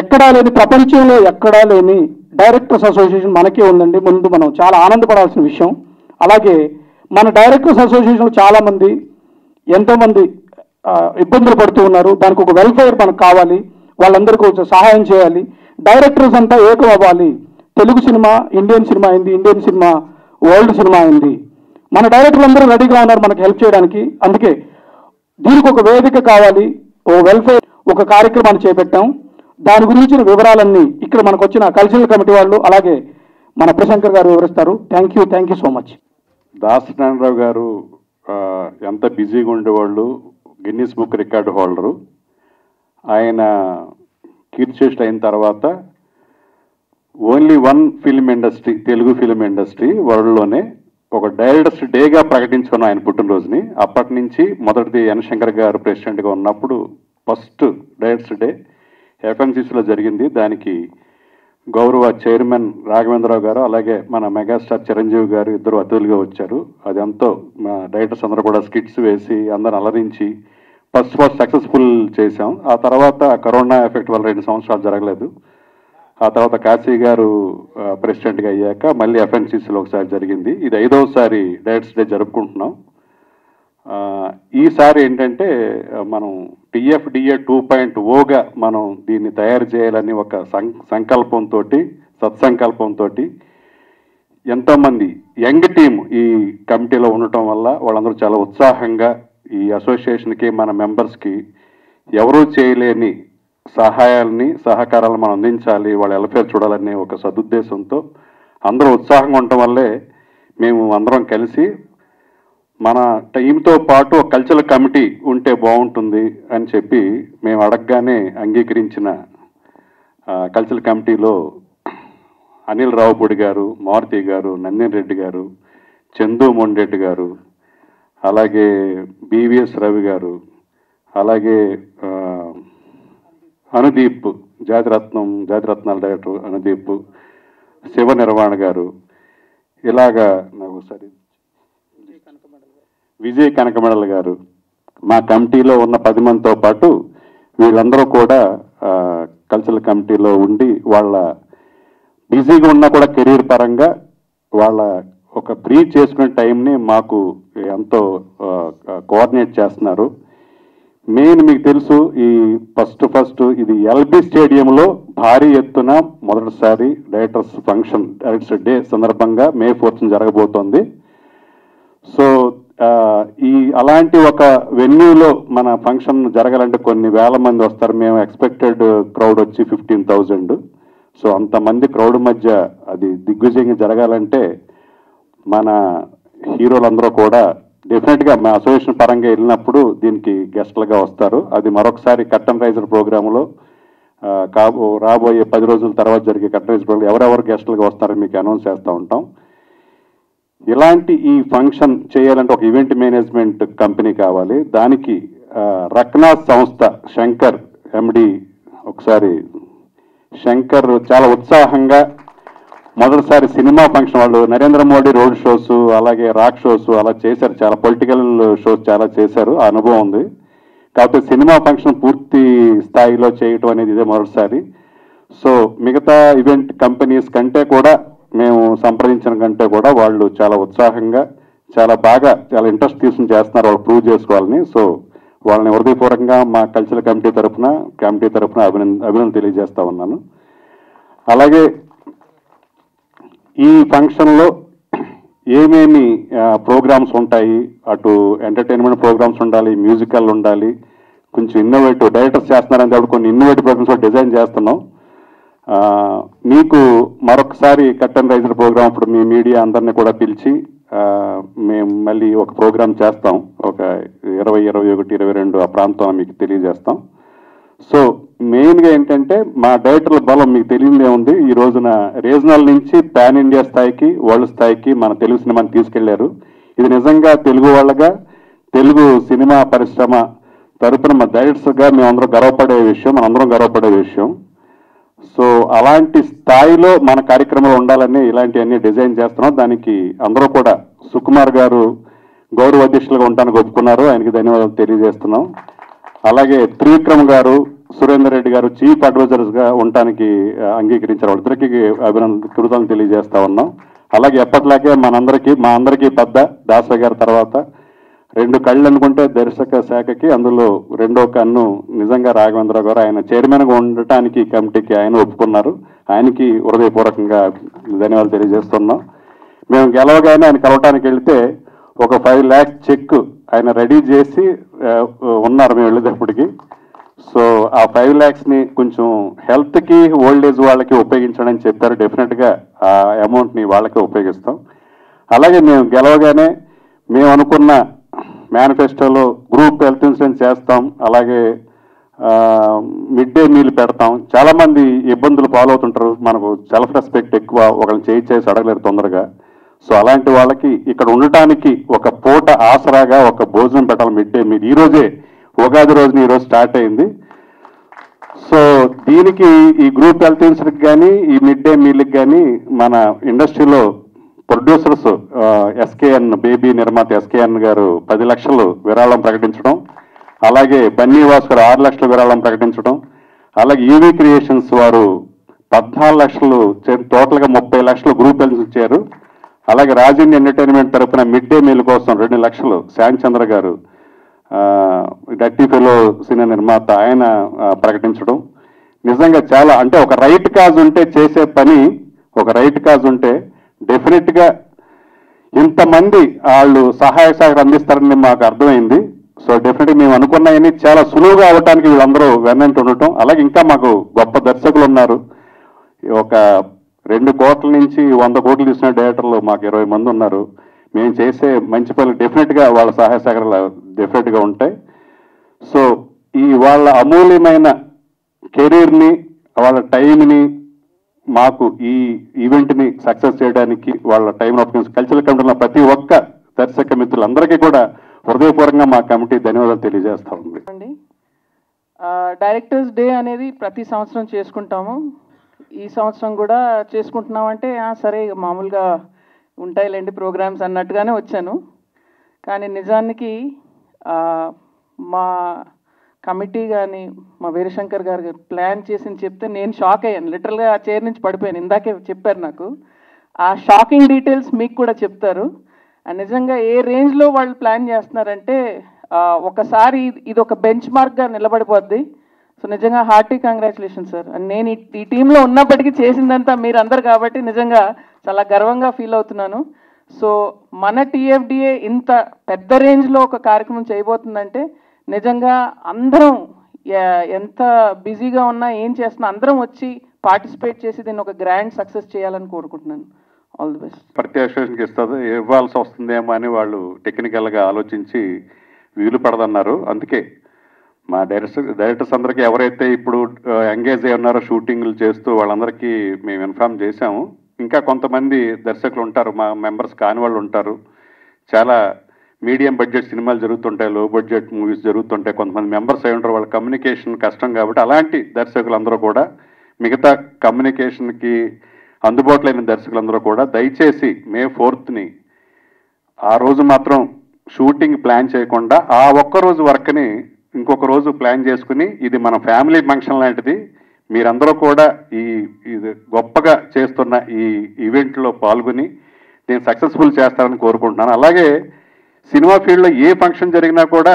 ఎక్కడా లేని, ప్రపంచంలో ఎక్కడా లేని డైరెక్టర్స్ అసోసియేషన్ మనకే ఉందండి. ముందు మనం చాలా ఆనందపడాల్సిన విషయం. అలాగే మన డైరెక్టర్స్ అసోసియేషన్లో చాలామంది ఎంతోమంది ఇబ్బందులు పడుతూ ఉన్నారు. దానికి ఒక వెల్ఫేర్ మనకు కావాలి, వాళ్ళందరికీ కొంచెం సహాయం చేయాలి. డైరెక్టర్స్ అంతా ఏకం అవ్వాలి. తెలుగు సినిమా ఇండియన్ సినిమా అయింది, ఇండియన్ సినిమా వరల్డ్ సినిమా అయింది. మన డైరెక్టర్లు అందరూ రెడీగా ఉన్నారు మనకు హెల్ప్ చేయడానికి. అందుకే దీనికి ఒక వేదిక కావాలి, ఓ వెల్ఫేర్ ఒక కార్యక్రమాన్ని చేపట్టాం. దాని గురించిన వివరాలన్నీ ఇక్కడ మనకు వచ్చిన కల్చరల్ కమిటీ వాళ్ళు అలాగే మన ప్రశంకర్ గారు వివరిస్తారు. Thank you so much. Dasa Narayana Rao గారు ఎంత బిజీగా ఉండేవాళ్ళు, గిన్నిస్ బుక్ రికార్డు హోల్డరు. ఆయన కీర్తిశేషులు అయిన తర్వాత only one film industry, Telugu film industry వరల్డ్లోనే ఒక డైరెక్టర్స్ డేగా ప్రకటించుకున్నాం ఆయన పుట్టినరోజుని. అప్పటి నుంచి మొదటిది ఎన్ శంకర్ గారు ప్రెసిడెంట్గా ఉన్నప్పుడు ఫస్ట్ డైరెక్టర్స్ డే ఎఫ్ఎంసీసీలో జరిగింది. దానికి గౌరవ చైర్మన్ రాఘవేంద్రరావు గారు అలాగే మన మెగాస్టార్ చిరంజీవి గారు ఇద్దరు అతిథులుగా వచ్చారు. అదంతా మా డైరెక్టర్స్ అందరూ కూడా స్కిట్స్ వేసి అందరిని అలరించి ఫస్ట్ సక్సెస్ఫుల్ చేశాం. ఆ తర్వాత కరోనా ఎఫెక్ట్ వల్ల 2 సంవత్సరాలు జరగలేదు. ఆ తర్వాత కాశీ గారు ప్రెసిడెంట్గా అయ్యాక మళ్ళీ ఎఫ్ఎన్సీసీలో ఒకసారి జరిగింది. ఇది 5వసారి డైరెక్టర్స్ డే జరుపుకుంటున్నాం. ఈసారి ఏంటంటే మనం టిఎఫ్డిఏ 2.0గా మనం దీన్ని తయారు చేయాలని ఒక సంకల్పంతో, సత్సంకల్పంతో ఎంతోమంది యంగ్ టీం ఈ కమిటీలో ఉండటం వల్ల వాళ్ళందరూ చాలా ఉత్సాహంగా ఈ అసోసియేషన్కి మన మెంబర్స్కి ఎవరూ చేయలేని సహాయాలని సహకారాలను మనం అందించాలి, వాళ్ళ వెల్ఫేర్ చూడాలనే ఒక సదుద్దేశంతో అందరూ ఉత్సాహంగా ఉండటం వల్లే మేము అందరం కలిసి మన టీంతో పాటు ఒక కల్చరల్ కమిటీ ఉంటే బాగుంటుంది అని చెప్పి మేము అడగగానే అంగీకరించిన కల్చరల్ కమిటీలో అనిల్ రావుపూడి గారు, మారుతి గారు, నందిని రెడ్డి గారు, చందు మొండెడ్డి గారు, అలాగే బివిఎస్ రవి గారు, అలాగే అనుదీప్ జాతిరత్నాల డైరెక్టర్ అనుదీప్, శివ నిర్వాణ గారు, ఇలాగా నాకు సరే విజయ్ కనకమెడల్ గారు, మా కమిటీలో ఉన్న 10 మందితో పాటు వీళ్ళందరూ కూడా కల్చరల్ కమిటీలో ఉండి వాళ్ళ బిజీగా ఉన్నా కూడా కెరీర్ పరంగా వాళ్ళ ఒక బ్రీఫ్ చేసుకునే టైంని మాకు ఎంతో కోఆర్డినేట్ చేస్తున్నారు. మెయిన్ మీకు తెలుసు, ఈ ఫస్ట్ ఇది ఎల్బీ స్టేడియంలో భారీ ఎత్తున మొదటిసారి డైరెక్టర్స్ ఫంక్షన్, డైరెక్టర్స్ డే సందర్భంగా May 4th జరగబోతోంది. సో అలాంటి ఒక వెన్యూలో మన ఫంక్షన్ జరగాలంటే కొన్ని వేల మంది వస్తారు. మేము ఎక్స్పెక్టెడ్ క్రౌడ్ వచ్చి 15,000. సో అంతమంది క్రౌడ్ మధ్య అది దిగ్విజయంగా జరగాలంటే మన హీరోలందరూ కూడా డెఫినెట్గా మా అసోసియేషన్ పరంగా వెళ్ళినప్పుడు దీనికి గెస్ట్లుగా వస్తారు. అది మరొకసారి కర్టన్ రైజర్ ప్రోగ్రాంలో రాబోయే 10 రోజుల తర్వాత జరిగే కర్టన్ రైజర్ ప్రోగ్రాం ఎవరెవరు గెస్ట్లుగా వస్తారని మీకు అనౌన్స్ చేస్తూ ఉంటాం. ఇలాంటి ఈ ఫంక్షన్ చేయాలంటే ఒక ఈవెంట్ మేనేజ్మెంట్ కంపెనీ కావాలి. దానికి రక్నా సంస్థ శంకర్ ఎండి, ఒకసారి శంకర్ చాలా ఉత్సాహంగా మొదటిసారి సినిమా ఫంక్షన్, వాళ్ళు నరేంద్ర మోడీ రోడ్ షోస్ అలాగే రాక్ షోస్ అలా చేశారు, చాలా పొలిటికల్ షోస్ చాలా చేశారు, ఆ అనుభవం ఉంది. కాకపోతే సినిమా ఫంక్షన్ పూర్తి స్థాయిలో చేయటం అనేది ఇదే మొదటిసారి. సో మిగతా ఈవెంట్ కంపెనీస్ కంటే కూడా మేము సంప్రదించిన కంటే కూడా వాళ్ళు చాలా ఉత్సాహంగా చాలా బాగా చాలా ఇంట్రెస్ట్ తీసుకుని చేస్తున్నారు, వాళ్ళు ప్రూవ్ చేసుకోవాలని. సో వాళ్ళని హృదయపూర్వకంగా మా కల్చరల్ కమిటీ తరఫున అభినందన తెలియజేస్తా ఉన్నాను. అలాగే ఈ ఫంక్షన్లో ఏమేమి ప్రోగ్రామ్స్ ఉంటాయి, అటు ఎంటర్టైన్మెంట్ ప్రోగ్రామ్స్ ఉండాలి, మ్యూజికల్ ఉండాలి, కొంచెం ఇన్నోవేటివ్ డైరెక్టర్స్ చేస్తున్నారని కాబట్టి కొన్ని ఇన్నోవేటివ్ ప్రోగ్రామ్స్ డిజైన్ చేస్తున్నాం. మీకు మరొకసారి కర్టన్ రైజర్ ప్రోగ్రామ్ అప్పుడు మీ మీడియా అందరినీ కూడా పిలిచి మేము మళ్ళీ ఒక ప్రోగ్రామ్ చేస్తాం, ఒక 20, 21, 22 ఆ ప్రాంతం మీకు తెలియజేస్తాం. సో మెయిన్గా ఏంటంటే మా డైరెక్టర్ల బలం మీకు తెలియదే ఉంది. ఈ రోజున రీజనల్ నుంచి పాన్ ఇండియా స్థాయికి, వరల్డ్ స్థాయికి మన తెలుగు సినిమాని తీసుకెళ్లారు. ఇది నిజంగా తెలుగు వాళ్ళగా, తెలుగు సినిమా పరిశ్రమ తరపున మా డైరెక్టర్స్గా మేమందరం గర్వపడే విషయం. సో అలాంటి స్థాయిలో మన కార్యక్రమాలు ఉండాలని ఇలాంటివన్నీ డిజైన్ చేస్తున్నాం. దానికి అందరూ కూడా సుకుమార్ గారు గౌరవ అధ్యక్షులుగా ఉండడానికి ఒప్పుకున్నారు, ఆయనకి ధన్యవాదాలు తెలియజేస్తున్నాం. అలాగే త్రివిక్రమ్ గారు, సురేందర్ రెడ్డి గారు చీఫ్ అడ్వైజర్స్గా ఉండటానికి అంగీకరించారు. వాళ్ళిద్దరికి కృతజ్ఞతలు తెలియజేస్తా ఉన్నాం. అలాగే ఎప్పట్లాగే మా అందరికీ పెద్ద దాస గారి తర్వాత 2 కళ్ళు అనుకుంటే దర్శక శాఖకి అందులో రెండో కన్ను నిజంగా రాఘవేంద్ర గారు. ఆయన చైర్మన్గా ఉండటానికి కమిటీకి ఆయన ఒప్పుకున్నారు. ఆయనకి హృదయపూర్వకంగా ధన్యవాదాలు తెలియజేస్తున్నాం. మేము గెలవగానే ఆయన కలవటానికి వెళ్తే ఒక 5 lakhs చెక్ ఆయన రెడీ చేసి ఉన్నారు మేము వెళ్ళేటప్పటికి. సో ఆ 5 lakhsని కొంచెం హెల్త్కి ఓల్డ్ ఏజ్ వాళ్ళకి ఉపయోగించడం అని చెప్పారు. డెఫినెట్గా ఆ అమౌంట్ని వాళ్ళకి ఉపయోగిస్తాం. అలాగే మేము గెలవగానే మేము అనుకున్న మేనిఫెస్టోలో గ్రూప్ హెల్త్ ఇన్సూరెన్స్ చేస్తాం, అలాగే మిడ్ డే మీల్ పెడతాం. చాలామంది ఇబ్బందులు పాలవుతుంటారు, మనకు సెల్ఫ్ రెస్పెక్ట్ ఎక్కువ, ఒకరిని చేసి అడగలేరు తొందరగా. సో అలాంటి వాళ్ళకి ఇక్కడ ఉండటానికి ఒక పూట ఆసరాగా ఒక భోజనం పెట్టాలి, మిడ్ డే మీల్. ఈరోజే ఉగాది రోజున ఈరోజు స్టార్ట్ అయింది. సో దీనికి ఈ గ్రూప్ హెల్త్ ఇన్సూరెన్స్ కానీ ఈ మిడ్ డే మీల్కి కానీ మన ఇండస్ట్రీలో ప్రొడ్యూసర్స్ ఎస్కేఎన్ బేబీ నిర్మాత ఎస్కేఎన్ గారు 10 లక్షలు విరాళం ప్రకటించడం, అలాగే బన్నీవాస్ గారు 6 లక్షల విరాళం ప్రకటించడం, అలాగే ఈవీ క్రియేషన్స్ వారు 14 లక్షలు, టోటల్గా 30 లక్షలు గ్రూప్ హెల్త్ ఇచ్చారు. అలాగే రాజేంద్ర ఎంటర్టైన్మెంట్ తరఫున మిడ్ డే మీల్ కోసం 2 లక్షలు శ్యామ్ చంద్ర గారు డట్టి ఫెలో సినిమా నిర్మాత ఆయన ప్రకటించడం. నిజంగా చాలా అంటే ఒక రైట్ కాజ్ ఉంటే చేసే పని, ఒక రైట్ కాజ్ ఉంటే డెఫినెట్గా ఇంతమంది వాళ్ళు సహాయ సహకారం అందిస్తారని మాకు అర్థమైంది. సో డెఫినెట్గా మేము అనుకున్నాయని చాలా సులువుగా అవటానికి వీళ్ళందరూ వెన్నంటి ఉండటం. అలాగే ఇంకా మాకు గొప్ప దర్శకులు ఉన్నారు. ఒక 2 కోట్ల నుంచి 100 కోట్లు తీసిన డైరెక్టర్లు మాకు 20 మంది ఉన్నారు. మేము చేసే మంచి పనులు డెఫినెట్గా వాళ్ళ సహాయ సహకారాలు డెఫినెట్గా ఉంటాయి. సో ఈ వాళ్ళ అమూల్యమైన కెరీర్ని, వాళ్ళ టైంని మాకు ఈ ఈవెంట్ని సక్సెస్ చేయడానికి వాళ్ళ టైం ఆఫ్ కల్చరల్ కమిటీలో ప్రతి ఒక్క దర్శక మిత్రులందరికీ కూడా హృదయపూర్వకంగా మా కమిటీ ధన్యవాదాలు తెలియజేస్తా ఉంది. డైరెక్టర్స్ డే అనేది ప్రతి సంవత్సరం చేసుకుంటాము. ఈ సంవత్సరం కూడా చేసుకుంటున్నామంటే సరే మామూలుగా ఉంటాయిలేండి ప్రోగ్రామ్స్ అన్నట్టుగానే వచ్చాను. కానీ నిజానికి మా కమిటీ కానీ మా వీరశంకర్ గారు ప్లాన్ చేసి చెప్తే నేను షాక్ అయ్యాను. లిటరల్గా ఆ చైర్ నుంచి పడిపోయాను. ఇందాకే చెప్పారు నాకు. ఆ షాకింగ్ డీటెయిల్స్ మీకు కూడా చెప్తారు. నిజంగా ఏ రేంజ్లో వాళ్ళు ప్లాన్ చేస్తున్నారంటే ఒకసారి ఇది ఒక బెంచ్ మార్క్గా నిలబడిపోద్ది. సో నిజంగా హార్టీ కంగ్రాచులేషన్ సార్. నేను ఈ టీంలో ఉన్నప్పటికీ చేసిందంతా మీరందరు కాబట్టి నిజంగా చాలా గర్వంగా ఫీల్ అవుతున్నాను. సో మన టీఎఫ్డిఏ ఇంత పెద్ద రేంజ్లో ఒక కార్యక్రమం చేయబోతుందంటే నిజంగా అందరం ఎంత బిజీగా ఉన్నా ఏం చేస్తున్నా అందరం వచ్చి పార్టిసిపేట్ చేసి దీన్ని ఒక గ్రాండ్ సక్సెస్ చేయాలని కోరుకుంటున్నాను. All the best. ప్రత్యక్షకి ఇవ్వాల్సి వస్తుందేమో అని వాళ్ళు టెక్నికల్గా ఆలోచించి వీలు పడదన్నారు. అందుకే మా డైరెక్టర్స్ అందరికీ ఎవరైతే ఇప్పుడు ఎంగేజ్ అయి ఉన్నారో షూటింగ్లు చేస్తూ వాళ్ళందరికీ మేము ఇన్ఫార్మ్ చేశాము. ఇంకా కొంతమంది దర్శకులు ఉంటారు, మా మెంబర్స్ కాని వాళ్ళు ఉంటారు. చాలా మీడియం బడ్జెట్ సినిమాలు జరుగుతుంటాయి, లో బడ్జెట్ మూవీస్ జరుగుతుంటాయి. కొంతమంది మెంబర్స్ అయి ఉంటారు, వాళ్ళ కమ్యూనికేషన్ కష్టం కాబట్టి అలాంటి దర్శకులందరూ కూడా, మిగతా కమ్యూనికేషన్కి అందుబాటులో అయిన దర్శకులందరూ కూడా దయచేసి May 4th ఆ రోజు మాత్రం షూటింగ్ ప్లాన్ చేయకుండా ఆ ఒక్కరోజు వర్క్ని ఇంకొక రోజు ప్లాన్ చేసుకుని ఇది మన ఫ్యామిలీ ఫంక్షన్ లాంటిది, మీరందరూ కూడా ఇది గొప్పగా చేస్తున్న ఈ ఈవెంట్లో పాల్గొని నేను సక్సెస్ఫుల్ చేస్తానని కోరుకుంటున్నాను. అలాగే సినిమా ఫీల్డ్లో ఏ ఫంక్షన్ జరిగినా కూడా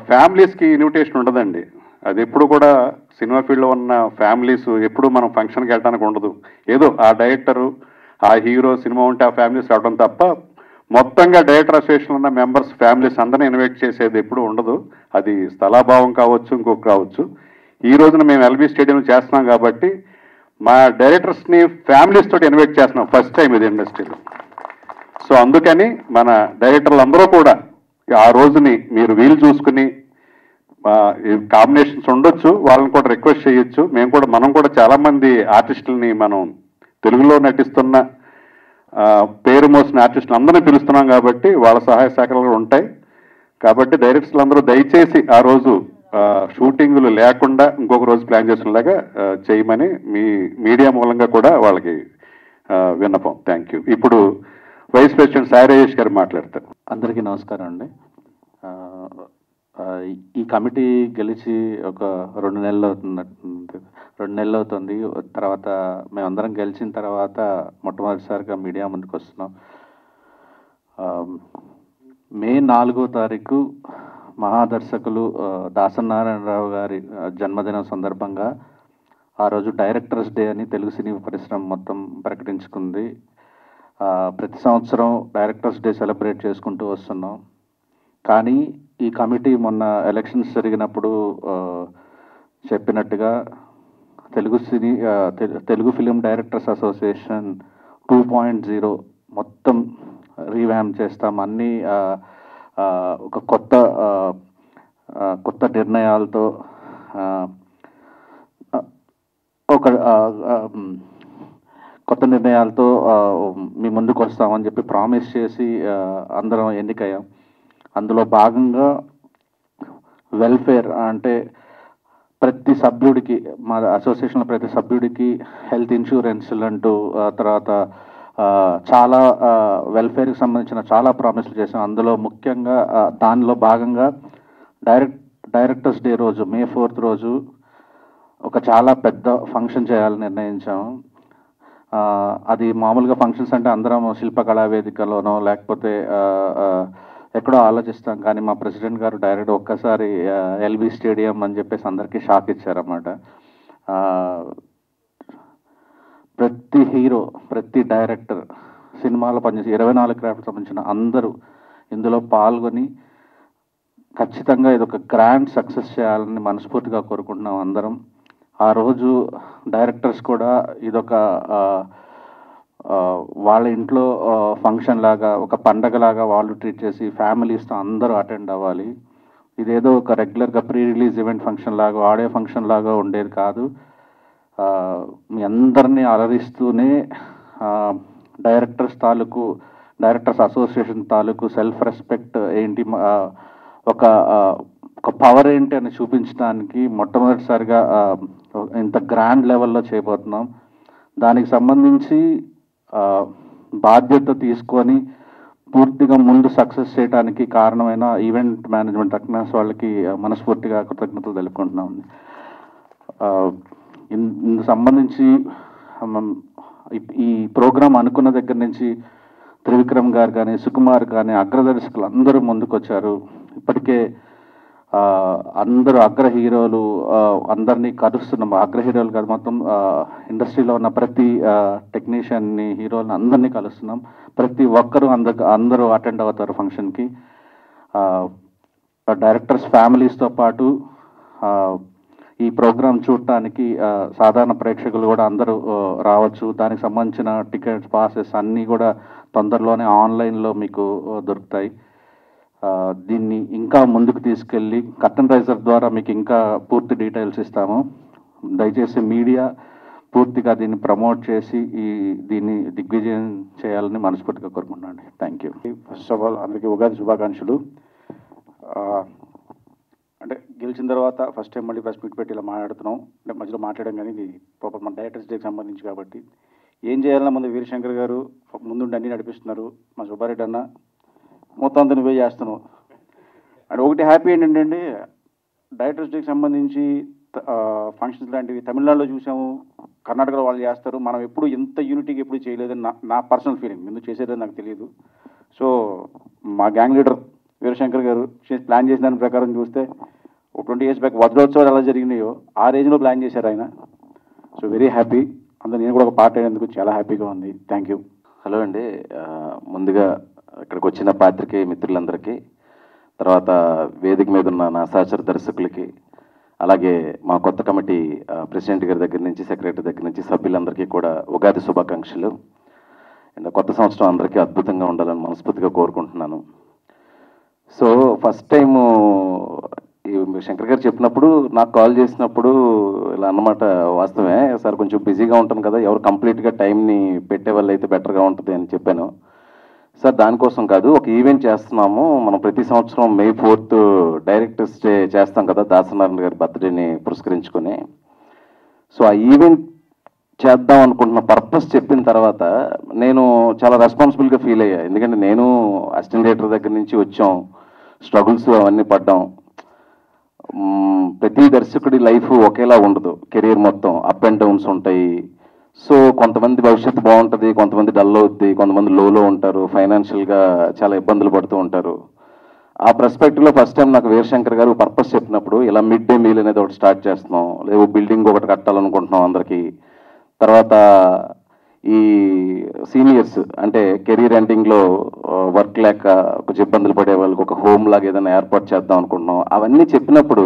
ఫ్యామిలీస్కి ఇన్విటేషన్ ఉండదండి. అది ఎప్పుడు కూడా సినిమా ఫీల్డ్లో ఉన్న ఫ్యామిలీస్ ఎప్పుడు మనం ఫంక్షన్కి వెళ్ళడానికి ఉండదు. ఏదో ఆ డైరెక్టరు ఆ హీరో సినిమా ఉంటే ఆ ఫ్యామిలీస్ రావడం తప్ప మొత్తంగా డైరెక్టర్ అసోసియేషన్ ఉన్న మెంబర్స్ ఫ్యామిలీస్ అందరినీ ఇన్వైట్ చేసేది ఎప్పుడు ఉండదు. అది స్థలాభావం కావచ్చు, ఇంకొక కావచ్చు. ఈ రోజున మేము ఎల్బీ స్టేడియం చేస్తున్నాం కాబట్టి మా డైరెక్టర్స్ని ఫ్యామిలీస్ తోటి ఇన్వైట్ చేస్తున్నాం, ఫస్ట్ టైం ఇది ఇండస్ట్రీలో. సో అందుకని మన డైరెక్టర్లు అందరూ కూడా ఆ రోజుని మీరు వీలు చూసుకుని కాంబినేషన్స్ ఉండొచ్చు, వాళ్ళని కూడా రిక్వెస్ట్ చేయొచ్చు. మనం కూడా చాలామంది ఆర్టిస్టులని మనం తెలుగులో నటిస్తున్న పేరు మోసిన ఆర్టిస్టులు అందరినీ పిలుస్తున్నాం కాబట్టి వాళ్ళ సహాయ సహకారాలు ఉంటాయి. కాబట్టి డైరెక్టర్లు అందరూ దయచేసి ఆ రోజు షూటింగ్లు లేకుండా ఇంకొక రోజు ప్లాన్ చేసినలాగా చేయమని మీ మీడియా మూలంగా కూడా వాళ్ళకి విన్నపం. Thank you. ఇప్పుడు వైస్ ప్రెసిడెంట్ సాయి రాజేష్ గారు మాట్లాడతారు. అందరికీ నమస్కారం అండి. ఈ కమిటీ గెలిచి ఒక 2 నెలలు అవుతున్నట్టు 2 నెలలు అవుతుంది. తర్వాత మేమందరం గెలిచిన తర్వాత మొట్టమొదటిసారిగా మీడియా ముందుకు వస్తున్నాం. మే 4వ తారీఖు మహాదర్శకులు దాసనారాయణరావు గారి జన్మదినం సందర్భంగా ఆ రోజు డైరెక్టర్స్ డే అని తెలుగు సినీ పరిశ్రమ మొత్తం ప్రకటించుకుంది. ప్రతి సంవత్సరం డైరెక్టర్స్ డే సెలబ్రేట్ చేసుకుంటూ వస్తున్నాం. కానీ ఈ కమిటీ మొన్న ఎలక్షన్స్ జరిగినప్పుడు చెప్పినట్టుగా తెలుగు ఫిలిం డైరెక్టర్స్ అసోసియేషన్ 2.0 మొత్తం రీవ్యాంప్ చేస్తాం. అన్నీ ఒక కొత్త నిర్ణయాలతో మీ ముందుకు వస్తామని చెప్పి ప్రామిస్ చేసి అందరం ఎన్నికయ్యాం. అందులో భాగంగా వెల్ఫేర్ అంటే ప్రతి సభ్యుడికి, మా అసోసియేషన్లో ప్రతి సభ్యుడికి హెల్త్ ఇన్సూరెన్స్లు అంటూ, తర్వాత చాలా వెల్ఫేర్కి సంబంధించిన చాలా ప్రామిస్లు చేసాం. అందులో ముఖ్యంగా దానిలో భాగంగా డైరెక్టర్స్ డే రోజు మే 4th రోజు ఒక చాలా పెద్ద ఫంక్షన్ చేయాలని నిర్ణయించాము. అది మామూలుగా ఫంక్షన్స్ అంటే అందరం శిల్పకళా వేదికలోనో లేకపోతే ఎక్కడో ఆలోచిస్తాం. కానీ మా ప్రెసిడెంట్ గారు డైరెక్ట్ ఒక్కసారి ఎల్బీ స్టేడియం అని చెప్పేసి అందరికీ షాక్ ఇచ్చారన్నమాట. ప్రతి హీరో, ప్రతి డైరెక్టర్, సినిమాలో పనిచేసి 24 క్రాఫ్ట్కి సంబంధించిన అందరూ ఇందులో పాల్గొని ఖచ్చితంగా ఇది ఒక గ్రాండ్ సక్సెస్ చేయాలని మనస్ఫూర్తిగా కోరుకుంటున్నాం అందరం. ఆ రోజు డైరెక్టర్స్ కూడా ఇదొక వాళ్ళ ఇంట్లో ఫంక్షన్ లాగా, ఒక పండగలాగా వాళ్ళు ట్రీట్ చేసి ఫ్యామిలీస్తో అందరూ అటెండ్ అవ్వాలి. ఇదేదో ఒక రెగ్యులర్గా ప్రీ రిలీజ్ ఈవెంట్ ఫంక్షన్ లాగా, ఆడియో ఫంక్షన్ లాగా ఉండేది కాదు. మీ అందరినీ అలరిస్తూనే డైరెక్టర్స్ అసోసియేషన్ తాలూకు సెల్ఫ్ రెస్పెక్ట్ ఏంటి, ఒక పవర్ ఏంటి అని చూపించడానికి మొట్టమొదటిసారిగా ఇంత గ్రాండ్ లెవెల్లో చేయబోతున్నాం. దానికి సంబంధించి బాధ్యత తీసుకొని పూర్తిగా ముందు సక్సెస్ చేయడానికి కారణమైన ఈవెంట్ మేనేజ్మెంట్ అక్నాస్ వాళ్ళకి మనస్ఫూర్తిగా కృతజ్ఞతలు తెలుపుకుంటున్నాం. ఇందుకు సంబంధించి ఈ ప్రోగ్రాం అనుకున్న దగ్గర నుంచి త్రివిక్రమ్ గారు కానీ, సుకుమార్ కానీ, అగ్రదర్శకులు అందరూ ముందుకొచ్చారు. ఇప్పటికే అందరూ అగ్ర హీరోలు అందరినీ కలుస్తున్నాం. అగ్ర హీరోలు కాదు, మొత్తం ఇండస్ట్రీలో ఉన్న ప్రతి టెక్నీషియన్ని, హీరోలని అందరినీ కలుస్తున్నాం. ప్రతి ఒక్కరూ అందరూ అటెండ్ అవుతారు ఫంక్షన్కి. డైరెక్టర్స్ ఫ్యామిలీస్తో పాటు ఈ ప్రోగ్రాం చూడటానికి సాధారణ ప్రేక్షకులు కూడా అందరూ రావచ్చు. దానికి సంబంధించిన టికెట్స్, పాసెస్ అన్నీ కూడా తొందరలోనే ఆన్లైన్లో మీకు దొరుకుతాయి. దీన్ని ఇంకా ముందుకు తీసుకెళ్ళి కర్టన్ రైజర్ ద్వారా మీకు ఇంకా పూర్తి డీటెయిల్స్ ఇస్తాము. దయచేసి మీడియా పూర్తిగా దీన్ని ప్రమోట్ చేసి దీన్ని దిగ్విజయం చేయాలని మనస్ఫూర్తిగా కోరుకుంటున్నాను. Thank you. First of all అందరికీ ఉగాది శుభాకాంక్షలు. అంటే గెలిచిన తర్వాత ఫస్ట్ టైం మళ్ళీ ప్రెస్ మీట్ పెట్టి ఇలా మాట్లాడుతున్నాం. అంటే మధ్యలో మాట్లాడడం కానీ ఇది ప్రాపర్ మన డైరెక్టర్స్ డేకి సంబంధించి కాబట్టి ఏం చేయాలన్నా ముందు వీరశంకర్ గారు ముందుండి అన్నీ నడిపిస్తున్నారు. మా సుబ్బారెడ్డి అన్న మొత్తం అంతా నువ్వే చేస్తున్నావు. అండ్ ఒకటి హ్యాపీ ఏంటంటే డైరెక్టర్స్ డేకి సంబంధించి ఫంక్షన్స్ లాంటివి తమిళనాడులో చూసాము, కర్ణాటకలో వాళ్ళు చేస్తారు. మనం ఎప్పుడు ఇంత యూనిటీకి ఎప్పుడు చేయలేదని నా పర్సనల్ ఫీలింగ్. ముందు చేసేదని నాకు తెలియదు. సో మా గ్యాంగ్ లీడర్ వీరశంకర్ గారు ప్లాన్ చేసిన దాని ప్రకారం చూస్తే ఒక 20 years బ్యాక్ వజ్రోత్సవాలు ఎలా జరిగినాయో ఆ రేంజ్లో ప్లాన్ చేశారు ఆయన. So very happy. అందులో నేను కూడా ఒక పార్ట్ అయినందుకు చాలా హ్యాపీగా ఉంది. Thank you. హలో అండి, ముందుగా ఇక్కడికి వచ్చిన పాత్రికేయ మిత్రులందరికీ, తర్వాత వేదిక మీద ఉన్న నా సహచర దర్శకులకి, అలాగే మా కొత్త కమిటీ ప్రెసిడెంట్ గారి దగ్గర నుంచి, సెక్రటరీ దగ్గర నుంచి సభ్యులందరికీ కూడా ఉగాది శుభాకాంక్షలు. అండ్ కొత్త సంవత్సరం అందరికీ అద్భుతంగా ఉండాలని మనస్ఫూర్తిగా కోరుకుంటున్నాను. సో ఫస్ట్ టైము శంకర్ గారు చెప్పినప్పుడు, నాకు కాల్ చేసినప్పుడు ఇలా అన్నమాట, వాస్తవమే సార్ కొంచెం బిజీగా ఉంటాను కదా, ఎవరు కంప్లీట్గా టైంని పెట్టే వాళ్ళు అయితే బెటర్గా ఉంటుంది అని చెప్పాను. సార్ దానికోసం కాదు, ఒక ఈవెంట్ చేస్తున్నాము మనం ప్రతి సంవత్సరం మే 4th డైరెక్టర్స్ డే చేస్తాం కదా, దాసనారాయణ గారి బర్త్డేని పురస్కరించుకొని. సో ఆ ఈవెంట్ చేద్దాం అనుకుంటున్న పర్పస్ చెప్పిన తర్వాత నేను చాలా రెస్పాన్సిబుల్గా ఫీల్ అయ్యా. ఎందుకంటే నేను అసిస్టెంట్ డైరెక్టర్ దగ్గర నుంచి వచ్చాం, స్ట్రగుల్స్ అవన్నీ పడ్డాం. ప్రతి దర్శకుడి లైఫ్ ఒకేలా ఉండదు, కెరీర్ మొత్తం అప్ అండ్ డౌన్స్ ఉంటాయి. సో కొంతమంది భవిష్యత్తు బాగుంటుంది, కొంతమంది డల్ అవుద్ది, కొంతమంది లోలో ఉంటారు, ఫైనాన్షియల్గా చాలా ఇబ్బందులు పడుతూ ఉంటారు. ఆ పర్స్పెక్టివ్లో ఫస్ట్ టైం నాకు వీరశంకర్ గారు పర్పస్ చెప్పినప్పుడు, ఇలా మిడ్ డే మీల్ అనేది ఒకటి స్టార్ట్ చేస్తున్నాం, లేదు బిల్డింగ్ ఒకటి కట్టాలనుకుంటున్నాం అందరికీ, తర్వాత ఈ సీనియర్స్ అంటే కెరీర్ ఎండింగ్లో వర్క్ లేక కొంచెం ఇబ్బందులు పడే వాళ్ళకి ఒక హోమ్ లాగా ఏదైనా ఏర్పాటు చేద్దాం అనుకుంటున్నాం. అవన్నీ చెప్పినప్పుడు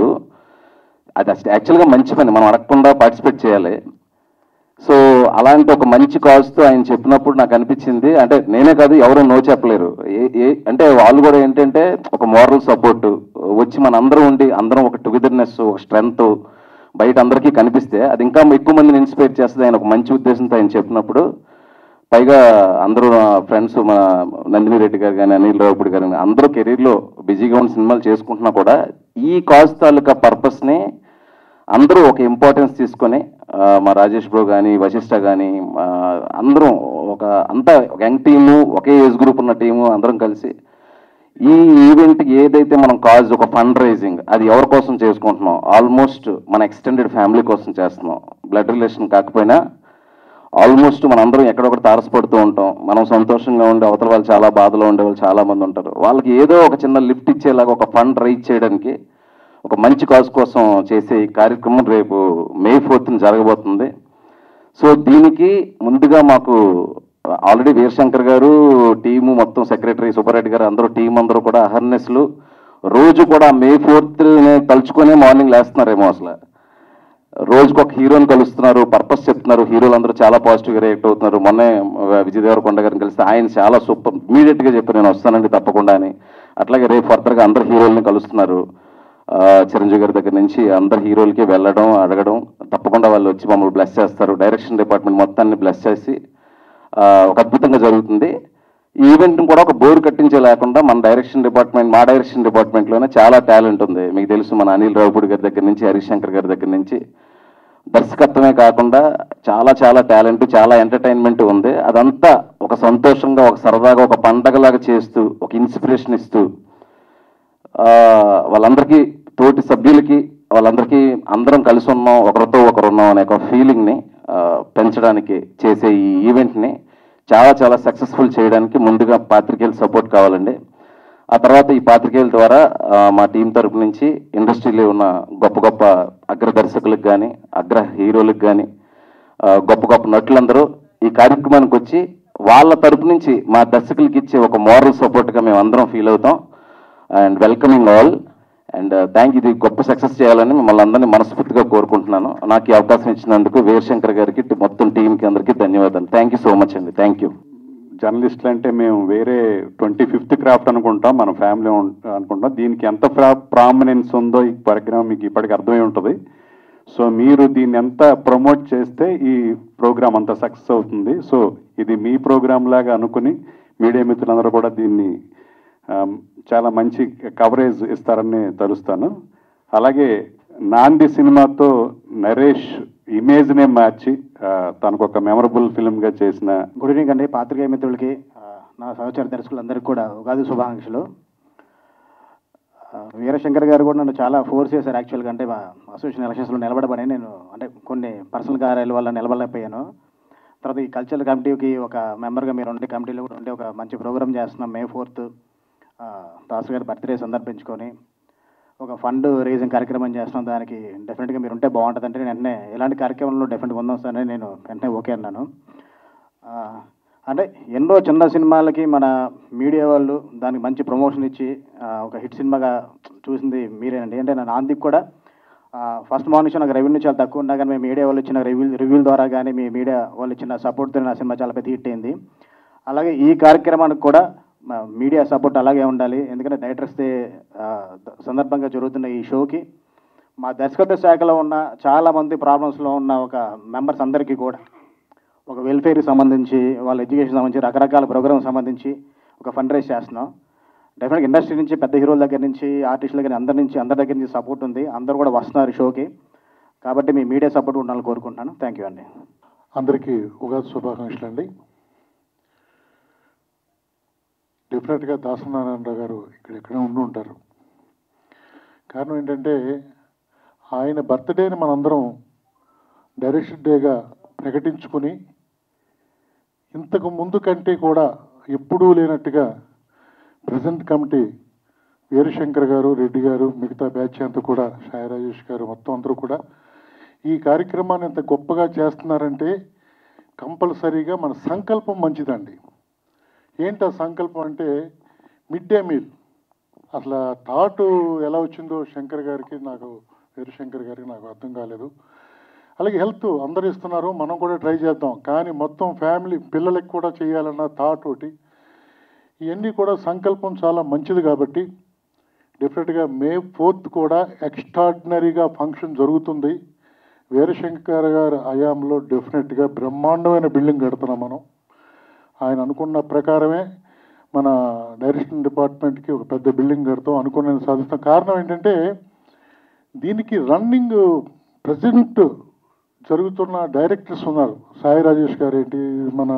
అది యాక్చువల్గా మంచి పని, మనం అడగకుండా పార్టిసిపేట్ చేయాలి. సో అలాంటి ఒక మంచి కాజ్తో ఆయన చెప్పినప్పుడు నాకు అనిపించింది, అంటే నేనే కాదు ఎవరూ నో చెప్పలేరు. అంటే వాళ్ళు కూడా ఏంటంటే ఒక మోరల్ సపోర్ట్ వచ్చి మన అందరం ఉండి అందరం ఒక టుగెదర్నెస్, ఒక స్ట్రెంగ్త్ బయట అందరికీ కనిపిస్తే అది ఇంకా ఎక్కువ మందిని ఇన్స్పైర్ చేస్తుంది. ఆయన ఒక మంచి ఉద్దేశంతో ఆయన చెప్పినప్పుడు, పైగా అందరూ నా ఫ్రెండ్స్, మా నందిని రెడ్డి గారు కానీ అనిల్ రావుపూడి గారు కానీ అందరూ కెరీర్లో బిజీగా ఉన్న సినిమాలు చేసుకుంటున్నా కూడా ఈ కాజ్ తాలూకా పర్పస్ని అందరూ ఒక ఇంపార్టెన్స్ తీసుకొని, మా రాజేష్ బ్రో కానీ వశిష్ఠ కానీ అందరం అంతా ఒక యంగ్ టీము, ఒకే ఏజ్ గ్రూప్ ఉన్న టీము అందరం కలిసి ఈ ఈవెంట్కి ఏదైతే మనం కాజ్ ఒక ఫండ్ రైజింగ్ అది ఎవరి కోసం చేసుకుంటున్నాం, ఆల్మోస్ట్ మన ఎక్స్టెండెడ్ ఫ్యామిలీ కోసం చేస్తున్నాం. బ్లడ్ రిలేషన్ కాకపోయినా ఆల్మోస్ట్ మనందరం ఎక్కడొకటి తారసపడుతూ ఉంటాం. మనం సంతోషంగా ఉండే అవతల వాళ్ళు చాలా బాధలో ఉండే వాళ్ళు చాలామంది ఉంటారు. వాళ్ళకి ఏదో ఒక చిన్న లిఫ్ట్ ఇచ్చేలాగా ఒక ఫండ్ రైజ్ చేయడానికి ఒక మంచి కాజ్ కోసం చేసే ఈ కార్యక్రమం రేపు May 4th జరగబోతుంది. సో దీనికి ముందుగా మాకు ఆల్రెడీ వీరశంకర్ గారు టీము మొత్తం, సెక్రటరీ సుబ్బారెడ్డి గారు అందరూ టీం అందరూ కూడా అహర్నెస్లు రోజు కూడా May 4th తలుచుకొని మార్నింగ్ లేస్తున్నారేమో. అసలు రోజుకు ఒక హీరోని కలుస్తున్నారు, పర్పస్ చెప్తున్నారు, హీరోలు అందరూ చాలా పాజిటివ్గా రియాక్ట్ అవుతున్నారు. మొన్నే విజయ్ దేవరకొండ గారిని కలిస్తే ఆయన చాలా సూపర్ ఇమీడియట్గా చెప్పి నేను వస్తానండి తప్పకుండా అని. అట్లాగే రేపు ఫర్దర్గా అందరు హీరోల్ని కలుస్తున్నారు. చిరంజీవి గారి దగ్గర నుంచి అందరు హీరోలకి వెళ్ళడం, అడగడం, తప్పకుండా వాళ్ళు వచ్చి మమ్మల్ని బ్లెస్ చేస్తారు. డైరెక్షన్ డిపార్ట్మెంట్ మొత్తాన్ని బ్లెస్ చేసి ఒక అద్భుతంగా జరుగుతుంది. ఈ ఈవెంట్ని కూడా ఒక బోర్ కట్టించే లేకుండా మా డైరెక్షన్ డిపార్ట్మెంట్లోనే చాలా టాలెంట్ ఉంది. మీకు తెలుసు, మన అనిల్ రావుపూడి గారి దగ్గర నుంచి, హరీష్ శంకర్ గారి దగ్గర నుంచి దర్శకత్వమే కాకుండా చాలా చాలా టాలెంట్, చాలా ఎంటర్టైన్మెంట్ ఉంది. అదంతా ఒక సంతోషంగా, ఒక సరదాగా, ఒక పండగలాగా చేస్తూ, ఒక ఇన్స్పిరేషన్ ఇస్తూ వాళ్ళందరికీ, తోటి సభ్యులకి, వాళ్ళందరికీ అందరం కలిసి ఉన్నాం, ఒకరితో ఒకరున్నాం అనే ఒక ఫీలింగ్ని పెంచడానికి చేసే ఈ ఈవెంట్ని చాలా చాలా సక్సెస్ఫుల్ చేయడానికి ముందుగా పాత్రికేయుల సపోర్ట్ కావాలండి. ఆ తర్వాత ఈ పాత్రికేయుల ద్వారా మా టీం తరపు నుంచి ఇండస్ట్రీలో ఉన్న గొప్ప గొప్ప అగ్ర దర్శకులకు కానీ, అగ్ర హీరోలకు కానీ, గొప్ప గొప్ప నటులందరూ ఈ కార్యక్రమానికి వచ్చి వాళ్ళ తరపు నుంచి మా దర్శకులకి ఇచ్చే ఒక మోరల్ సపోర్ట్గా మేము అందరం ఫీల్ అవుతాం. అండ్ వెల్కమింగ్ ఆల్ అండ్ ఇది గొప్ప సక్సెస్ చేయాలని మిమ్మల్ని అందరినీ మనస్ఫూర్తిగా కోరుకుంటున్నాను. నాకు ఈ అవకాశం ఇచ్చినందుకు వీరశంకర్ గారికి, మొత్తం టీంకి అందరికీ ధన్యవాదాలు. థ్యాంక్ యూ సో మచ్ అండి. Thank you. జర్నలిస్టులు అంటే మేము వేరే 25th క్రాఫ్ట్ అనుకుంటాం, మన ఫ్యామిలీ అనుకుంటాం. దీనికి ఎంత ప్రామినెన్స్ ఉందో ఈ పరిగ్రహం మీకు ఇప్పటికి అర్థమై ఉంటుంది. సో మీరు దీన్ని ఎంత ప్రమోట్ చేస్తే ఈ ప్రోగ్రామ్ అంత సక్సెస్ అవుతుంది. సో ఇది మీ ప్రోగ్రామ్ లాగా అనుకుని మీడియా మిత్రులందరూ కూడా దీన్ని చాలా మంచి కవరేజ్ ఇస్తారని తలుస్తాను. అలాగే నాంది సినిమాతో నరేష్ ఇమేజ్నే మార్చి తనకు ఒక మెమరబుల్ ఫిల్మ్గా చేసిన. గుడ్ ఈవినింగ్ అండి పాత్రికేయ మిత్రులకి, నా సహచర దర్శకులందరికీ కూడా ఉగాది శుభాకాంక్షలు. వీరశంకర్ గారు కూడా నన్ను చాలా ఫోర్స్ చేశారు యాక్చువల్గా. అంటే మా అసోసియేషన్ ఎలక్షన్స్లో నిలబడబడి నేను అంటే కొన్ని పర్సనల్ కార్యాల వల్ల నిలబడలేకపోయాను. తర్వాత ఈ కల్చరల్ కమిటీకి ఒక మెంబర్గా మీరు ఉండే కమిటీలో కూడా ఉండే ఒక మంచి ప్రోగ్రామ్ చేస్తున్నాం. May 4th దాసు గారి బర్త్డే సందర్భించుకొని ఒక ఫండ్ రేజింగ్ కార్యక్రమం చేస్తున్నాం. దానికి డెఫినెట్గా మీరు ఉంటే బాగుంటుంది అంటే నేను వెంటనే ఇలాంటి కార్యక్రమంలో డెఫినెట్గా ఉందాం సార్ అని నేను వెంటనే ఓకే అన్నాను. అంటే ఎన్నో చిన్న సినిమాలకి మన మీడియా వాళ్ళు దానికి మంచి ప్రమోషన్ ఇచ్చి ఒక హిట్ సినిమాగా చూసింది మీరేనండి. అంటే నా నాందికి కూడా ఫస్ట్ మార్నింగ్ షో నాకు రెవెన్యూ చాలా తక్కువ ఉన్నా కానీ మీ మీడియా వాళ్ళు ఇచ్చిన రివ్యూల ద్వారా కానీ, మీ మీడియా వాళ్ళు ఇచ్చిన సపోర్ట్తో నా సినిమా చాలా పెద్ద హిట్ అయింది. అలాగే ఈ కార్యక్రమానికి కూడా మీడియా సపోర్ట్ అలాగే ఉండాలి. ఎందుకంటే డైరెక్టర్స్ డే సందర్భంగా జరుగుతున్న ఈ షోకి మా దర్శకత్వ శాఖలో ఉన్న చాలామంది ప్రాబ్లమ్స్లో ఉన్న ఒక మెంబర్స్ అందరికీ కూడా ఒక వెల్ఫేర్కి సంబంధించి, వాళ్ళ ఎడ్యుకేషన్ సంబంధించి, రకరకాల ప్రోగ్రామ్ సంబంధించి ఒక ఫండ్ రైజ్ చేస్తున్నాం. డెఫినెట్గా ఇండస్ట్రీ నుంచి, పెద్ద హీరోల దగ్గర నుంచి, ఆర్టిస్టుల దగ్గర అందరి దగ్గర నుంచి సపోర్ట్ ఉంది. అందరూ కూడా వస్తున్నారు షోకి. కాబట్టి మీ మీడియా సపోర్ట్ ఉండాలని కోరుకుంటున్నాను. థ్యాంక్ యూ అండి. అందరికీ ఉగాది శుభాకాంక్షలు అండి. డెఫినెట్గా దాసనారాయణరావు గారు ఎక్కడే ఉండి ఉంటారు. కారణం ఏంటంటే ఆయన బర్త్డేని మనందరం డైరెక్షన్ డేగా ప్రకటించుకొని ఇంతకు ముందు కంటే కూడా ఎప్పుడూ లేనట్టుగా ప్రజెంట్ కమిటీ వీరశంకర్ గారు, రెడ్డి గారు, మిగతా బ్యాచ్ అంతా కూడా, సాయి రాజేష్ గారు మొత్తం అందరూ కూడా ఈ కార్యక్రమాన్ని ఎంత గొప్పగా చేస్తున్నారంటే కంపల్సరీగా మన సంకల్పం మంచిదండి. ఏంటి ఆ సంకల్పం అంటే మిడ్ డే మీల్. అసలు థాట్ ఎలా వచ్చిందో శంకర్ గారికి, నాకు వీరశంకర్ గారికి నాకు అర్థం కాలేదు. అలాగే హెల్త్ అందరు ఇస్తున్నారు, మనం కూడా ట్రై చేద్దాం, కానీ మొత్తం ఫ్యామిలీ పిల్లలకి కూడా చేయాలన్న థాట్ ఒకటి. ఇవన్నీ కూడా సంకల్పం చాలా మంచిది కాబట్టి డెఫినెట్గా May 4th కూడా ఎక్స్ట్రాడినరీగా ఫంక్షన్ జరుగుతుంది. వీరశంకర్ గారి హయాంలో డెఫినెట్గా బ్రహ్మాండమైన బిల్డింగ్ కడుతున్నాం మనం. ఆయన అనుకున్న ప్రకారమే మన డైరెక్షన్ డిపార్ట్మెంట్కి ఒక పెద్ద బిల్డింగ్ కడతాం, అనుకున్నది సాధిస్తాం. కారణం ఏంటంటే దీనికి రన్నింగ్ ప్రజెంట్ జరుగుతున్న డైరెక్టర్స్ ఉన్నారు. సాయి రాజేష్ గారు ఏంటి, మన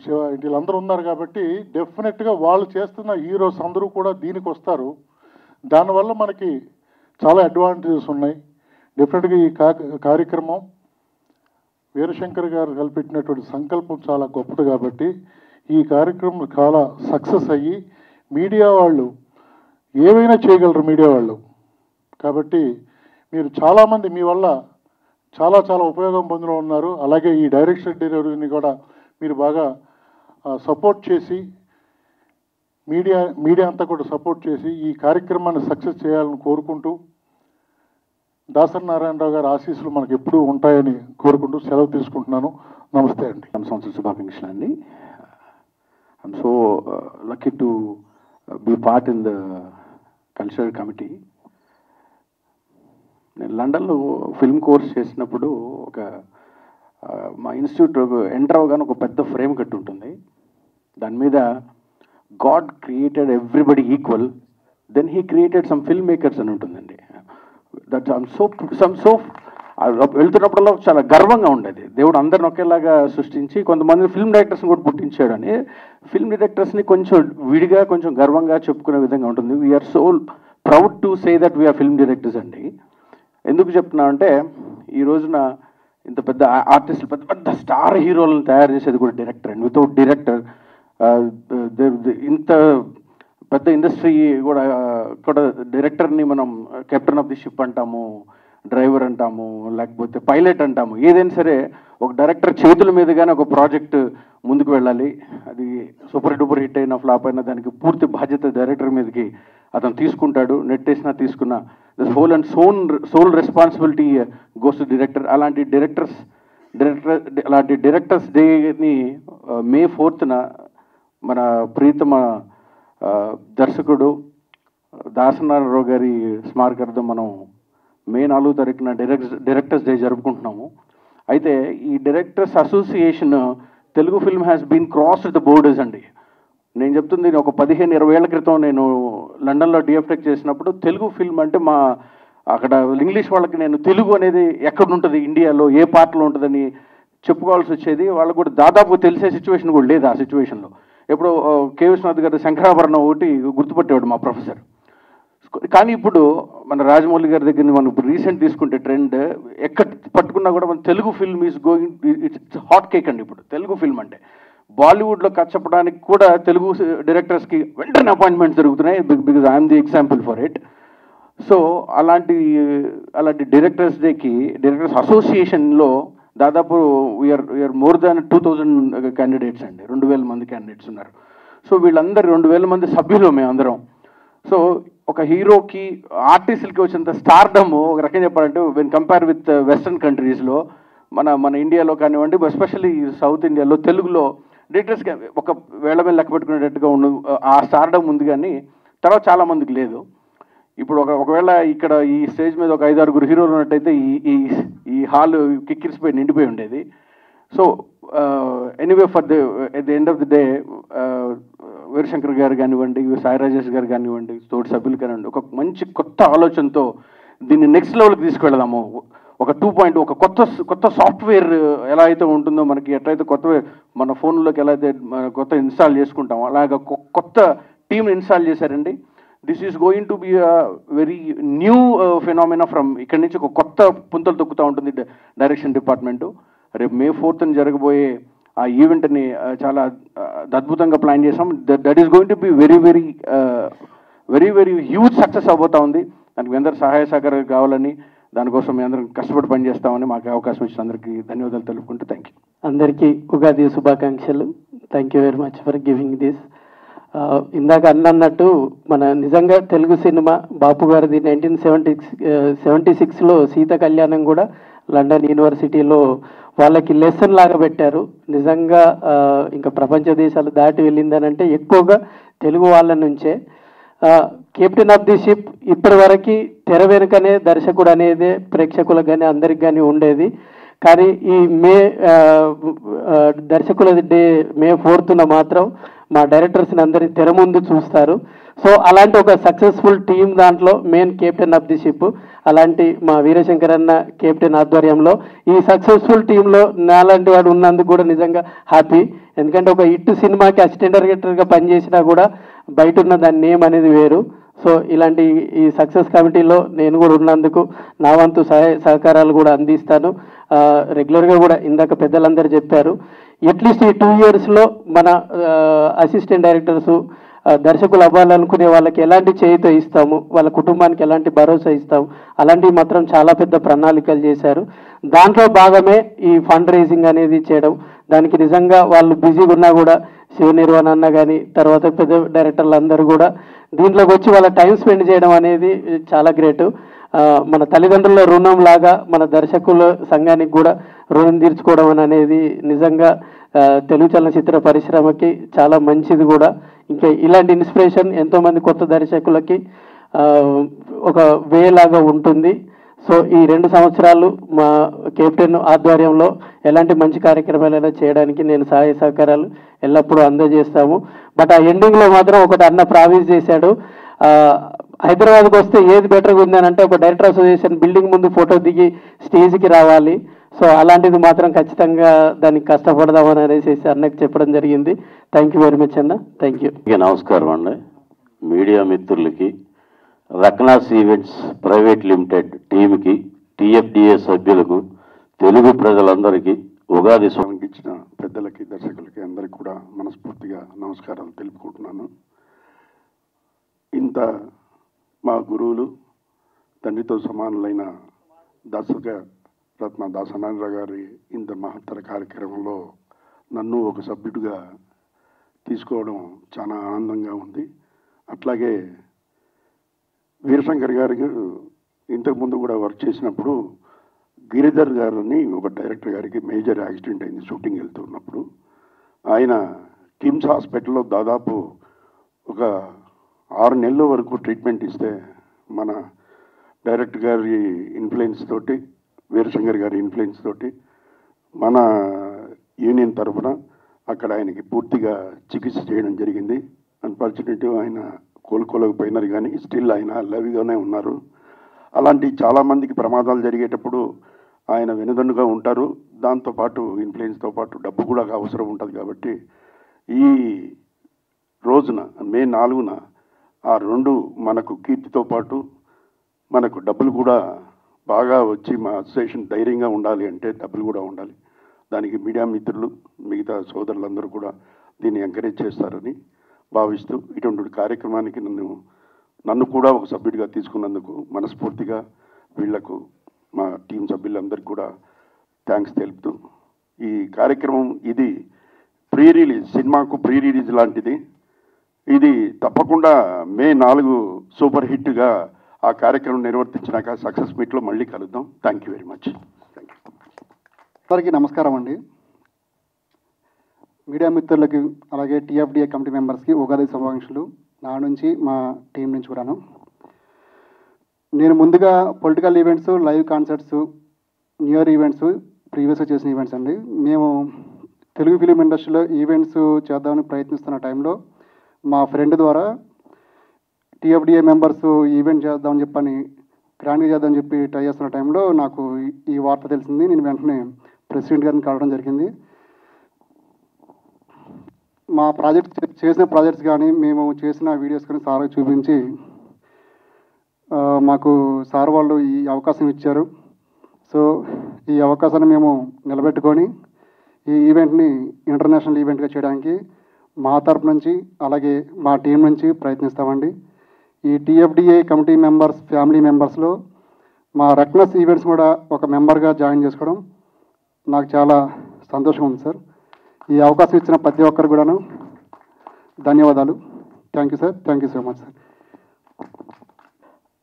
శివ ఏంటి, వీళ్ళందరూ ఉన్నారు కాబట్టి డెఫినెట్గా వాళ్ళు చేస్తున్న హీరోస్ అందరూ కూడా దీనికి వస్తారు. దానివల్ల మనకి చాలా అడ్వాంటేజెస్ ఉన్నాయి. డెఫినెట్గా ఈ కార్యక్రమం వీరశంకర్ గారు కల్పించినటువంటి సంకల్పం చాలా గొప్పది కాబట్టి ఈ కార్యక్రమం చాలా సక్సెస్ అయ్యి మీడియా వాళ్ళు ఏమైనా చేయగలరు మీడియా వాళ్ళు. కాబట్టి మీరు చాలామంది మీ వల్ల చాలా చాలా ఉపయోగం పొందుతూ ఉన్నారు. అలాగే ఈ డైరెక్షన్ డెలివరీని కూడా మీరు బాగా సపోర్ట్ చేసి మీడియా అంతా కూడా సపోర్ట్ చేసి ఈ కార్యక్రమాన్ని సక్సెస్ చేయాలని కోరుకుంటూ దాసరి నారాయణరావు గారి ఆశీస్సులు మనకు ఎప్పుడూ ఉంటాయని కోరుకుంటూ సెలవు తీసుకుంటున్నాను. నమస్తే అండి. సంవత్సరం శుభాకాంక్షలు అండి. I'm so lucky to be part in the cultural committee. నేను లండన్లో ఫిల్మ్ కోర్స్ చేసినప్పుడు మా ఇన్స్టిట్యూట్ ఎంటర్ అవగానే ఒక పెద్ద ఫ్రేమ్ కట్టి ఉంటుంది. దాని మీద God created everybody equal, then he created some film makers అని ఉంటుందండి. దట్ సో వెళ్తున్నప్పుడల్లా చాలా గర్వంగా ఉండేది. దేవుడు అందరిని ఒకేలాగా సృష్టించి కొంతమంది ఫిల్మ్ డైరెక్టర్స్ని కూడా పుట్టించాడు అని. ఫిల్మ్ డైరెక్టర్స్ని కొంచెం విడిగా కొంచెం గర్వంగా చెప్పుకునే విధంగా ఉంటుంది. We're so proud to say that we're film directors అండి. ఎందుకు చెప్తున్నానంటే ఈ రోజున ఇంత పెద్ద ఆర్టిస్టులు, పెద్ద పెద్ద స్టార్ హీరోలను తయారు చేసేది కూడా డైరెక్టర్ అండి. వితౌట్ డైరెక్టర్ ఇంత పెద్ద ఇండస్ట్రీ కూడా డైరెక్టర్ని మనం కెప్టెన్ ఆఫ్ ది షిప్ అంటాము, డ్రైవర్ అంటాము, లేకపోతే పైలట్ అంటాము. ఏదైనా సరే ఒక డైరెక్టర్ చేతుల మీదుగానే ఒక ప్రాజెక్ట్ ముందుకు వెళ్ళాలి. అది సూపర్ డూపర్ హిట్ అయినా ఫ్లాప్ అయినా దానికి పూర్తి బాధ్యత డైరెక్టర్ మీదకి అతను తీసుకుంటాడు. నెట్టేసినా తీసుకున్నా this whole and soul responsibility goes to director. అలాంటి డైరెక్టర్స్ డేని May 4th మన ప్రీతమ దర్శకుడు దాసనారాయణరావు గారి స్మారకార్థం మనం May 4th డైరెక్టర్స్ డే జరుపుకుంటున్నాము. అయితే ఈ directors association Telugu film has been crossed the borders అండి. నేను చెప్తుంది ఒక 15-20 ఏళ్ల క్రితం నేను లండన్లో డిఎఫ్టెక్ చేసినప్పుడు తెలుగు ఫిల్మ్ అంటే అక్కడ ఇంగ్లీష్ వాళ్ళకి నేను తెలుగు అనేది ఎక్కడ ఉంటుంది, ఇండియాలో ఏ పార్ట్లో ఉంటుందని చెప్పుకోవాల్సి వచ్చేది. వాళ్ళకు కూడా దాదాపు తెలిసే సిచ్యువేషన్ కూడా లేదు. ఆ సిచ్యువేషన్లో ఎప్పుడు కె విశ్వనాథ్ గారి శంకరాభరణం ఒకటి గుర్తుపట్టేవాడు మా ప్రొఫెసర్. కానీ ఇప్పుడు మన రాజమౌళి గారి దగ్గర మనం ఇప్పుడు రీసెంట్ తీసుకుంటే ట్రెండ్ ఎక్కడ పట్టుకున్నా కూడా మన Telugu film is going, it's hot cake అండి. ఇప్పుడు తెలుగు ఫిల్మ్ అంటే బాలీవుడ్లో కష్టపడడానికి కూడా తెలుగు డైరెక్టర్స్కి వెంటనే అపాయింట్మెంట్స్ జరుగుతున్నాయి. Because I'm the example for it. So అలాంటి డైరెక్టర్స్ డేకి డైరెక్టర్స్ అసోసియేషన్లో దాదాపు వీఆర్ మోర్ దాన్ 2000 క్యాండిడేట్స్ అండి. 2000 మంది క్యాండిడేట్స్ ఉన్నారు. సో వీళ్ళందరూ 2000 మంది సభ్యులు మేమందరం. సో ఒక హీరోకి ఆర్టిస్టులకి వచ్చినంత స్టార్డమ్ ఒక రకంగా చెప్పాలంటే వెన్ కంపేర్ విత్ వెస్ట్రన్ కంట్రీస్లో మన ఇండియాలో కానివ్వండి, ఎస్పెషల్లీ సౌత్ ఇండియాలో తెలుగులో డైరెక్టర్స్కి ఒక వేళ మీద లెక్క పెట్టుకునేటట్టుగా ఆ స్టార్డమ్ ఉంది. కానీ తర్వాత చాలామందికి లేదు. ఇప్పుడు ఒకవేళ ఇక్కడ ఈ స్టేజ్ మీద ఒక 5-6 హీరోలు ఉన్నట్టయితే ఈ హాల్ కిక్కిరిసిపోయి నిండిపోయి ఉండేది. So anyway at the end of the day Veerashankar గారు కానివ్వండి, సాయి రాజేష్ గారు కానివ్వండి, తోటి సభ్యులు కానివ్వండి, ఒక మంచి కొత్త ఆలోచనతో దీన్ని నెక్స్ట్ లెవెల్కి తీసుకెళ్దాము. ఒక 2.0 ఒక కొత్త సాఫ్ట్వేర్ ఎలా అయితే ఉంటుందో మనకి, ఎట్లయితే మన ఫోన్లోకి ఎలా అయితే కొత్త ఇన్స్టాల్ చేసుకుంటామో అలాగ కొత్త టీంని ఇన్స్టాల్ చేశారండి. This is going to be a very new phenomena from ఇక్కడి నుంచి ఒక కొత్త పుంతలు తొక్కుతూ ఉంటుంది డైరెక్షన్ డిపార్ట్మెంటు. రేపు May 4th జరగబోయే ఆ ఈవెంట్ని చాలా అద్భుతంగా ప్లాన్ చేసాం. That is going to be very very very very huge success అవబోతా ఉంది. దానికి మీ అందరూ సహాయ సహకారాలు కావాలని, దానికోసం మీ అందరం కష్టపడి పనిచేస్తామని మాకు అవకాశం ఇచ్చిన అందరికీ ధన్యవాదాలు తెలుపుకుంటూ థ్యాంక్ యూ. అందరికీ ఉగాది శుభాకాంక్షలు. Thank you very much for giving this. ఇందాక అన్నట్టు మన నిజంగా తెలుగు సినిమా బాపు గారిది 1976లో సీత కళ్యాణం కూడా లండన్ యూనివర్సిటీలో వాళ్ళకి లెసన్ లాగా పెట్టారు. నిజంగా ఇంకా ప్రపంచ దేశాలు దాటి వెళ్ళిందనంటే ఎక్కువగా తెలుగు వాళ్ళ నుంచే. కెప్టెన్ ఆఫ్ ది షిప్ ఇప్పటి వరకు తెర వెనుకనే దర్శకుడు అనేదే ప్రేక్షకులకు కానీ అందరికి కానీ ఉండేది. కానీ ఈ దర్శకుల డే May 4th మాత్రం మా డైరెక్టర్స్ని అందరినీ తెర ముందు చూస్తారు. సో అలాంటి ఒక సక్సెస్ఫుల్ టీం దాంట్లో main captain of the ship, అలాంటి మా వీరశంకర్ అన్న కెప్టెన్ ఆధ్వర్యంలో ఈ సక్సెస్ఫుల్ టీంలో నాలాంటి వాడు ఉన్నందుకు కూడా నిజంగా హ్యాపీ. ఎందుకంటే ఒక హిట్ సినిమాకి అసిస్టెంట్ డైరెక్టర్గా పనిచేసినా కూడా బయట ఉన్న దాని నేమ్ అనేది వేరు. సో ఇలాంటి ఈ సక్సెస్ కమిటీలో నేను కూడా ఉన్నందుకు నా వంతు సహకారాలు కూడా అందిస్తాను. రెగ్యులర్గా కూడా ఇందాక పెద్దలందరూ చెప్పారు, అట్లీస్ట్ ఈ 2 yearsలో మన అసిస్టెంట్ డైరెక్టర్సు దర్శకులు అవ్వాలనుకునే వాళ్ళకి ఎలాంటి చేయితో ఇస్తాము, వాళ్ళ కుటుంబానికి ఎలాంటి భరోసా ఇస్తాము, అలాంటివి మాత్రం చాలా పెద్ద ప్రణాళికలు చేశారు. దాంట్లో భాగమే ఈ ఫండ్ రైజింగ్ అనేది చేయడం. దానికి నిజంగా వాళ్ళు బిజీగా ఉన్నా కూడా శివ నిర్వాణ అన్న కానీ తర్వాత పెద్ద డైరెక్టర్లు అందరూ కూడా దీంట్లోకి వచ్చి వాళ్ళ టైం స్పెండ్ చేయడం అనేది చాలా గ్రేట్. మన తల్లిదండ్రుల రుణం లాగా మన దర్శకుల సంఘానికి కూడా రుణం తీర్చుకోవడం అనేది నిజంగా తెలుగు చలనచిత్ర పరిశ్రమకి చాలా మంచిది కూడా. ఇంకా ఇలాంటి ఇన్స్పిరేషన్ ఎంతోమంది కొత్త దర్శకులకి ఒక వే లాగా ఉంటుంది. సో ఈ 2 సంవత్సరాలు మా కెప్టెన్ ఆధ్వర్యంలో ఎలాంటి మంచి కార్యక్రమాలైనా చేయడానికి నేను సహాయ సహకారాలు ఎల్లప్పుడూ అందజేస్తాము. బట్ ఆ ఎండింగ్లో మాత్రం ఒకటి అన్న ప్రామిస్ చేశాడు, హైదరాబాద్కి వస్తే ఏది బెటర్గా ఉందని అంటే ఒక డైరెక్టర్ అసోసియేషన్ బిల్డింగ్ ముందు ఫోటో దిగి స్టేజ్కి రావాలి. సో అలాంటిది మాత్రం ఖచ్చితంగా దానికి కష్టపడదామని అనేసి అన్నకి చెప్పడం జరిగింది. థ్యాంక్ యూ వెరీ మచ్ అన్న. Thank you. నమస్కారం అండి. మీడియా మిత్రులకి, రత్నాస్ ఈవెంట్స్ ప్రైవేట్ లిమిటెడ్ టీంకి, TFDA సభ్యులకు, తెలుగు ప్రజలందరికీ ఉగాది స్వామికి ఇచ్చిన పెద్దలకి, దర్శకులకి అందరికీ కూడా మనస్ఫూర్తిగా నమస్కారాలు తెలుపుకుంటున్నాను. ఇంత మా గురువులు, తండ్రితో సమానులైన దర్శక రత్న దాసనారాయణ గారి ఇంత మహత్తర కార్యక్రమంలో నన్ను ఒక సభ్యుడిగా తీసుకోవడం చాలా ఆనందంగా ఉంది. అట్లాగే వీరశంకర్ గారికి ఇంతకుముందు కూడా వర్క్ చేసినప్పుడు గిరిధర్ గారిని ఒక డైరెక్టర్ గారికి మేజర్ యాక్సిడెంట్ అయింది షూటింగ్ వెళ్తున్నప్పుడు. ఆయన కిమ్స్ హాస్పిటల్లో దాదాపు ఒక 6 నెలల వరకు ట్రీట్మెంట్ ఇస్తే మన డైరెక్టర్ గారి ఇన్ఫ్లుయెన్స్ తోటి, వీరశంకర్ గారి ఇన్ఫ్లుయెన్స్ తోటి మన యూనియన్ తరఫున అక్కడ ఆయనకి పూర్తిగా చికిత్స చేయడం జరిగింది. అన్ఫార్చునేట్గా ఆయన కోలుకోలేకపోయినారు, కానీ స్టిల్ ఆయన లవ్గానే ఉన్నారు. అలాంటి చాలామందికి ప్రమాదాలు జరిగేటప్పుడు ఆయన వెనుదన్నుగా ఉంటారు. దాంతోపాటు ఇన్ఫ్లుయెన్స్తో పాటు డబ్బు కూడా అవసరం ఉంటుంది. కాబట్టి ఈ రోజున May 4న ఆ 2 మనకు కీర్తితో పాటు మనకు డబ్బులు కూడా బాగా వచ్చి మా అసోసియేషన్ ధైర్యంగా ఉండాలి అంటే డబ్బులు కూడా ఉండాలి. దానికి మీడియా మిత్రులు, మిగతా సోదరులందరూ కూడా దీన్ని ఎంకరేజ్ చేస్తారని భావిస్తూ ఇటువంటి కార్యక్రమానికి నన్ను కూడా ఒక సభ్యుడిగా తీసుకున్నందుకు మనస్ఫూర్తిగా వీళ్లకు, మా టీం సభ్యులందరికీ కూడా థ్యాంక్స్ తెలుపుతూ, ఈ కార్యక్రమం ఇది ప్రీ రిలీజ్, సినిమాకు ప్రీ రిలీజ్ లాంటిది. ఇది తప్పకుండా May 4 సూపర్ హిట్గా ఆ కార్యక్రమం నిర్వర్తించినాక సక్సెస్ మీట్లో మళ్ళీ కలుద్దాం. Thank you very much. అందరికీ నమస్కారం అండి. మీడియా మిత్రులకి అలాగే TFDA కమిటీ మెంబర్స్కి ఉగాది శుభాకాంక్షలు నా నుంచి, మా టీం నుంచి కూడాను. నేను ముందుగా political events, live concerts, new year events ప్రీవియస్గా చేసిన ఈవెంట్స్ అండి. మేము తెలుగు ఫిలిం ఇండస్ట్రీలో ఈవెంట్స్ చేద్దామని ప్రయత్నిస్తున్న టైంలో మా ఫ్రెండ్ ద్వారా TFDA మెంబర్స్ ఈవెంట్ చేద్దామని చెప్పని, గ్రాండ్గా చేద్దామని చెప్పి ట్రై చేస్తున్న టైంలో నాకు ఈ వార్త తెలిసింది. నేను వెంటనే ప్రెసిడెంట్ గారిని కలవడం జరిగింది. మా చేసిన ప్రాజెక్ట్స్ కానీ మేము చేసిన వీడియోస్ కానీ సార్కి చూపించి మాకు సార్ వాళ్ళు ఈ అవకాశం ఇచ్చారు. సో ఈ అవకాశాన్ని మేము నిలబెట్టుకొని ఈ ఈవెంట్ని ఇంటర్నేషనల్ ఈవెంట్గా చేయడానికి మా తరపు నుంచి అలాగే మా టీం నుంచి ప్రయత్నిస్తామండి. ఈ టీఎఫ్డిఏ కమిటీ మెంబర్స్ ఫ్యామిలీ మెంబర్స్లో మా రెక్నెస్ ఈవెంట్స్ కూడా ఒక మెంబర్గా జాయిన్ చేసుకోవడం నాకు చాలా సంతోషంగా ఉంది సార్. ఈ అవకాశం ఇచ్చిన ప్రతి ఒక్కరు కూడాను ధన్యవాదాలు. Thank you sir. Thank you so much sir.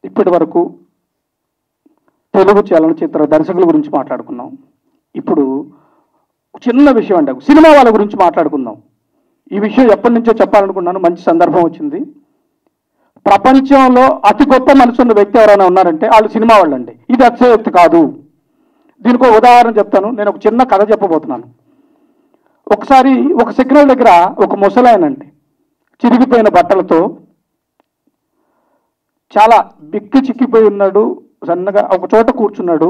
ఇప్పటి వరకు తెలుగు చలనచిత్ర దర్శకుల గురించి మాట్లాడుకున్నాం. ఇప్పుడు చిన్న విషయం అంటే సినిమా వాళ్ళ గురించి మాట్లాడుకుందాం. ఈ విషయం ఎప్పటి నుంచో చెప్పాలనుకున్నాను, మంచి సందర్భం వచ్చింది. ప్రపంచంలో అతి గొప్ప మనసు ఉన్న వ్యక్తి ఎవరైనా ఉన్నారంటే వాళ్ళు సినిమా వాళ్ళండి. ఇది అతిశయోక్తి కాదు. దీనికి ఒక ఉదాహరణ చెప్తాను. నేను ఒక చిన్న కథ చెప్పబోతున్నాను. ఒకసారి ఒక సిగ్నల్ దగ్గర ఒక ముసలాయనండి చిరిగిపోయిన బట్టలతో చాలా బిక్కి చిక్కిపోయి ఉన్నాడు. సన్నగా ఒక చోట కూర్చున్నాడు.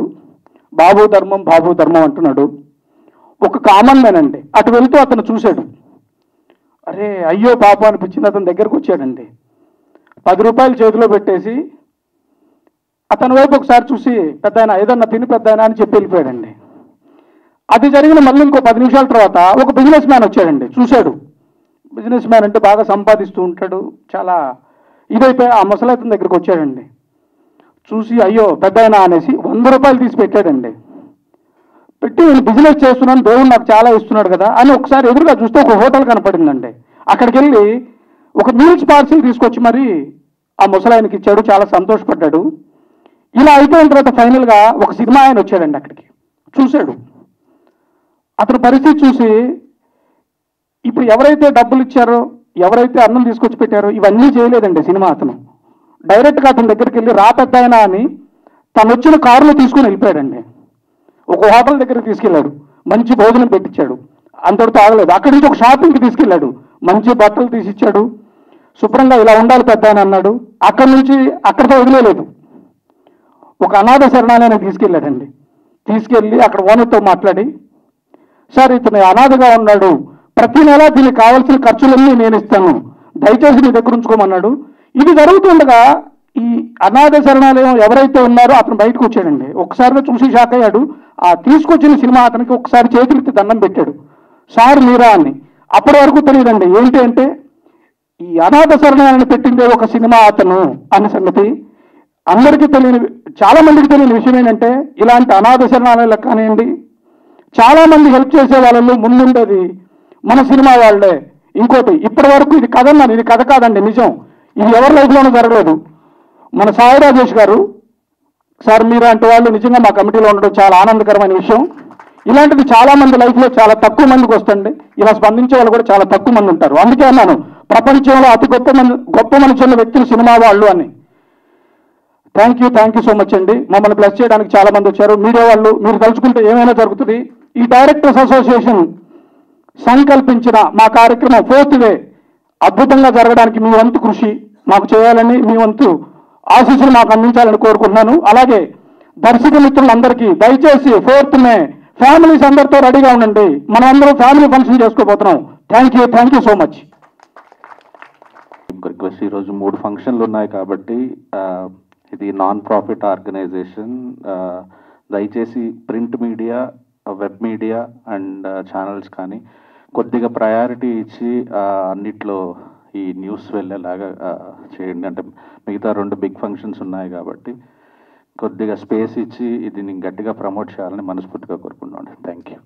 బాబు ధర్మం బాబు ధర్మం అంటున్నాడు. ఒక కామన్ మ్యాన్ అండి అటు వెళ్తూ అతను చూశాడు. అరే అయ్యో పాప అనిపించింది. అతని దగ్గరకు వచ్చాడండి. 10 రూపాయలు చేతిలో పెట్టేసి అతని వైపు ఒకసారి చూసి పెద్దాయన ఏదన్నా తిని పెద్దాయన అని చెప్పి వెళ్ళిపోయాడండి. అది జరిగిన మళ్ళీ ఇంకో 10 నిమిషాల తర్వాత ఒక బిజినెస్ మ్యాన్ వచ్చాడండి. చూశాడు. బిజినెస్ మ్యాన్ అంటే బాగా సంపాదిస్తూ ఉంటాడు. చాలా ఇదైపోయి ఆ ముసలైతన దగ్గరికి వచ్చాడండి. చూసి అయ్యో పెద్దాయన అనేసి 100 రూపాయలు తీసి పెట్టాడండి. పెట్టి నేను బిజినెస్ చేస్తున్నాను, దేవుడు నాకు చాలా ఇస్తున్నాడు కదా అని ఒకసారి ఎదురుగా చూస్తే ఒక హోటల్ కనపడిందండి. అక్కడికి వెళ్ళి ఒక మీల్స్ పార్సిల్ తీసుకొచ్చి మరి ఆ ముసలాయనకి ఇచ్చాడు. చాలా సంతోషపడ్డాడు. ఇలా అయిపోయిన తర్వాత ఫైనల్గా ఒక సినిమా ఆయన వచ్చాడండి. అక్కడికి చూశాడు. అతని పరిస్థితి చూసి ఇప్పుడు ఎవరైతే డబ్బులు ఇచ్చారో ఎవరైతే అన్నం తీసుకొచ్చి పెట్టారో ఇవన్నీ చేయలేదండి సినిమా. అతను డైరెక్ట్గా అతని దగ్గరికి వెళ్ళి రా పెద్దాయనా అని తను వచ్చిన కారులో తీసుకుని వెళ్ళిపోయాడండి. ఒక హోటల్ దగ్గరికి తీసుకెళ్ళాడు. మంచి భోజనం పెట్టించాడు. అంతటితో ఆగలేదు. అక్కడి నుంచి ఒక షాపింగ్కి తీసుకెళ్ళాడు. మంచి బట్టలు తీసిచ్చాడు. శుభ్రంగా ఇలా ఉండాలి పెద్దాయన అన్నాడు. అక్కడి నుంచి అక్కడితో వదిలేదు. ఒక అనాథ శరణాలయానికి తీసుకెళ్ళాడండి. తీసుకెళ్ళి అక్కడ ఓనర్తో మాట్లాడి సార్ ఇతను అనాథగా ఉన్నాడు, ప్రతి నెల దీనికి కావాల్సిన ఖర్చులన్నీ నేను ఇస్తాను, దయచేసి మీ దగ్గర ఉంచుకోమన్నాడు. ఇది జరుగుతుండగా ఈ అనాథ శరణాలయం ఎవరైతే ఉన్నారో అతను బయటకు వచ్చాడండి. ఒకసారిగా చూసి షాక్ అయ్యాడు. ఆ తీసుకొచ్చిన సినిమా అతనికి ఒకసారి చేతులెత్తి దండం పెట్టాడు. సార్ మీరా అని. అప్పటి వరకు తెలియదండి ఏంటి అంటే ఈ అనాథ శరణాలయాన్ని పెట్టిందే ఒక సినిమా అతను అనే సంగతి. అందరికీ తెలియని చాలా మందికి తెలియని విషయం ఏంటంటే ఇలాంటి అనాథ శరణాలయాలకు కానివ్వండి చాలా మంది హెల్ప్ చేసే వాళ్ళలో ముందుండేది మన సినిమా వాళ్ళే. ఇంకోటి ఇప్పటి వరకు ఇది కథ అన్నాను, ఇది కథ కాదండి, నిజం. ఇది ఎవరి లైఫ్లోనూ జరగలేదు. మన సాయి రాజేష్ గారు సార్ మీలాంటి వాళ్ళు నిజంగా మా కమిటీలో ఉండడం చాలా ఆనందకరమైన విషయం. ఇలాంటిది చాలా మంది లైఫ్లో చాలా తక్కువ మందికి వస్తుంది. ఇలా స్పందించే వాళ్ళు కూడా చాలా తక్కువ మంది ఉంటారు. అందుకే అన్నాను ప్రపంచంలో అతి గొప్ప మనుషుల వ్యక్తులు సినిమా వాళ్ళు అని. థ్యాంక్ యూ సో మచ్ అండి. మమ్మల్ని బ్లెస్ చేయడానికి చాలా మంది వచ్చారు. మీడియా వాళ్ళు మీరు తలుచుకుంటే ఏమైనా జరుగుతుంది. ఈ డైరెక్టర్స్ అసోసియేషన్ సంకల్పించిన మా కార్యక్రమం 4th వే అద్భుతంగా జరగడానికి మీ వంతు కృషి మాకు చేయాలని, మీ వంతు ఆశీస్సులు మాకు అందించాలని కోరుకుంటున్నాను. అలాగే దర్శక మిత్రులందరికీ దయచేసి 4th మే ఫ్యామిలీస్ అందరితో రెడీగా ఉండండి. మనం అందరూ ఫ్యామిలీ ఫంక్షన్ చేసుకోబోతున్నాం. Thank you so much. Request ఈరోజు 3 ఫంక్షన్లు ఉన్నాయి కాబట్టి ఇది నాన్ ప్రాఫిట్ ఆర్గనైజేషన్. దయచేసి print media, web media and channels కానీ కొద్దిగా ప్రయారిటీ ఇచ్చి అన్నిట్లో ఈ న్యూస్ వెళ్ళేలాగా చేయండి. అంటే మిగతా 2 బిగ్ ఫంక్షన్స్ ఉన్నాయి కాబట్టి కొద్దిగా స్పేస్ ఇచ్చి ఇది గట్టిగా ప్రమోట్ చేయాలని మనస్ఫూర్తిగా కోరుకుంటున్నాను. Thank you.